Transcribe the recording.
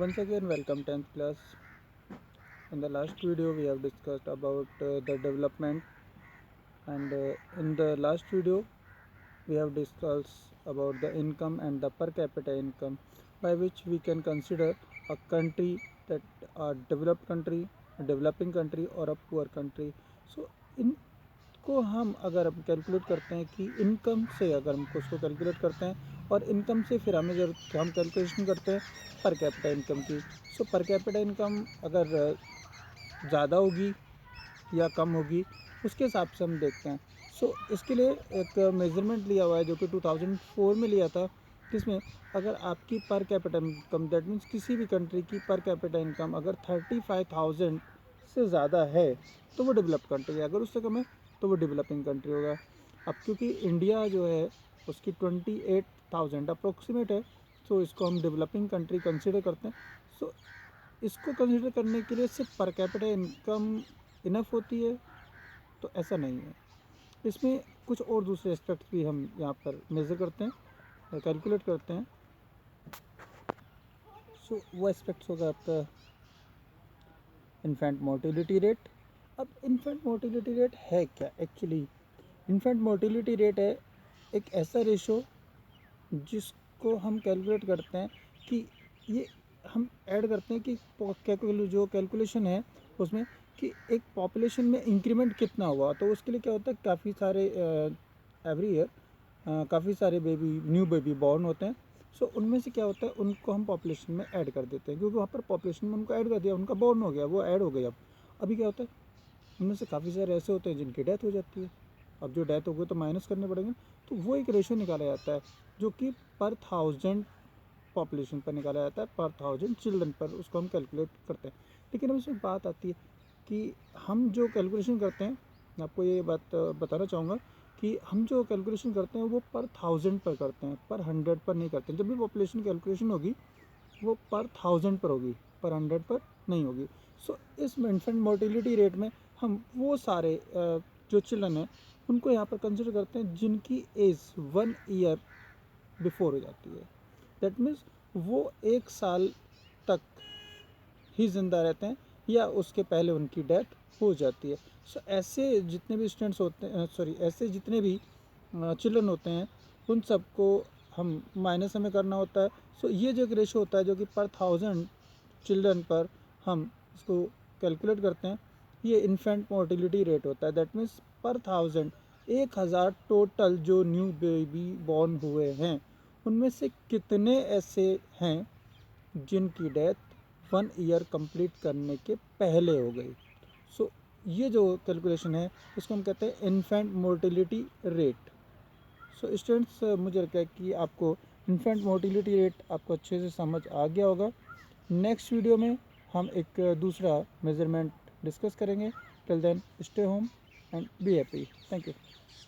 Once again, welcome 10th class. In the last video, we have discussed about the development, and in the last video, we have discussed about the income and the per capita income, by which we can consider a country that a developed country, a developing country, or a poor country. So, इनको हम अगर हम calculate करते हैं कि income से अगर हम उसको कैलकुलेट करते हैं और इनकम से फिर हमें जरूरत हम कैलकुलेशन करते हैं पर कैपिटा इनकम की। सो पर कैपिटा इनकम अगर ज़्यादा होगी या कम होगी उसके हिसाब से हम देखते हैं। सो इसके लिए एक मेज़रमेंट लिया हुआ है जो कि 2004 में लिया था, जिसमें अगर आपकी per capita income that means किसी भी कंट्री की पर कैपिटा इनकम अगर 35,000 से ज़्यादा है तो वो डेवलप कंट्री है, अगर उससे कम है तो वो डेवलपिंग कंट्री होगा। अब क्योंकि इंडिया जो है उसकी 28,000 अप्रोक्सीमेट है, सो इसको हम डेवलपिंग कंट्री कंसिडर करते हैं। सो इसको कंसिडर करने के लिए सिर्फ पर कैपिटा इनकम इनफ होती है तो ऐसा नहीं है। इसमें कुछ और दूसरे एस्पेक्ट्स भी हम यहाँ पर मेज़र करते हैं, कैलकुलेट करते हैं। सो वो एस्पेक्ट्स होगा आपका इन्फेंट मोर्टिलिटी रेट। अब इन्फेंट मोर्टिलिटी रेट है क्या एक्चुअली? इन्फेंट मोर्टिलिटी रेट है एक ऐसा रेशो जिसको हम कैलकुलेट करते हैं कि ये हम ऐड करते हैं कि जो कैलकुलेशन है उसमें कि एक पॉपुलेशन में इंक्रीमेंट कितना हुआ। तो उसके लिए क्या होता है, काफ़ी सारे एवरी ईयर काफ़ी सारे न्यू बेबी बॉर्न होते हैं। सो उनमें से क्या होता है, उनको हम पॉपुलेशन में ऐड कर देते हैं क्योंकि वहाँ पर पॉपुलेशन में उनको ऐड कर दिया, उनका बॉर्न हो गया, वो ऐड हो गई। अब अभी क्या होता है, उनमें से काफ़ी सारे ऐसे होते हैं जिनकी डेथ हो जाती है। अब जो डेथ हो गई तो माइनस करने पड़ेंगे, तो वो एक रेशो निकाला जाता है जो कि पर 1000 पॉपुलेशन पर निकाला जाता है, पर 1000 चिल्ड्रन पर उसको हम कैलकुलेट करते हैं। लेकिन अब इसमें बात आती है कि हम जो कैलकुलेशन करते हैं, मैं आपको ये बात बताना चाहूँगा कि हम जो कैलकुलेशन करते हैं वो पर 1000 पर करते हैं, पर 100 पर नहीं करते हैं। जब भी पॉपुलेशन कैलकुलेशन होगी वो पर 1000 पर होगी, पर 100 पर नहीं होगी। सो इस इन्फेंट मोर्टिलिटी रेट में हम वो सारे जो चिल्ड्रन हैं उनको यहाँ पर कंसिडर करते हैं जिनकी एज 1 ईयर बिफोर हो जाती है। दैट मीन्स वो 1 साल तक ही ज़िंदा रहते हैं या उसके पहले उनकी डेथ हो जाती है। सो ऐसे जितने भी स्टूडेंट्स होते हैं, ऐसे जितने भी चिल्ड्रन होते हैं उन सबको हम माइनस हमें करना होता है। सो ये जो एक रेशो होता है जो कि पर 1000 चिल्ड्रन पर हम इसको कैलकुलेट करते हैं, ये इन्फेंट मोर्टिलिटी रेट होता है। दैट मीन्स पर 1000 टोटल जो न्यू बेबी बॉर्न हुए हैं उनमें से कितने ऐसे हैं जिनकी डेथ 1 ईयर कंप्लीट करने के पहले हो गई। सो ये जो कैलकुलेशन है इसको हम कहते हैं infant mortality rate. So students, मुझे लगता है कि आपको इन्फेंट मोर्टिलिटी रेट आपको अच्छे से समझ आ गया होगा। नेक्स्ट वीडियो में हम एक दूसरा मेजरमेंट डिस्कस करेंगे। Till then stay home and be happy. Thank you.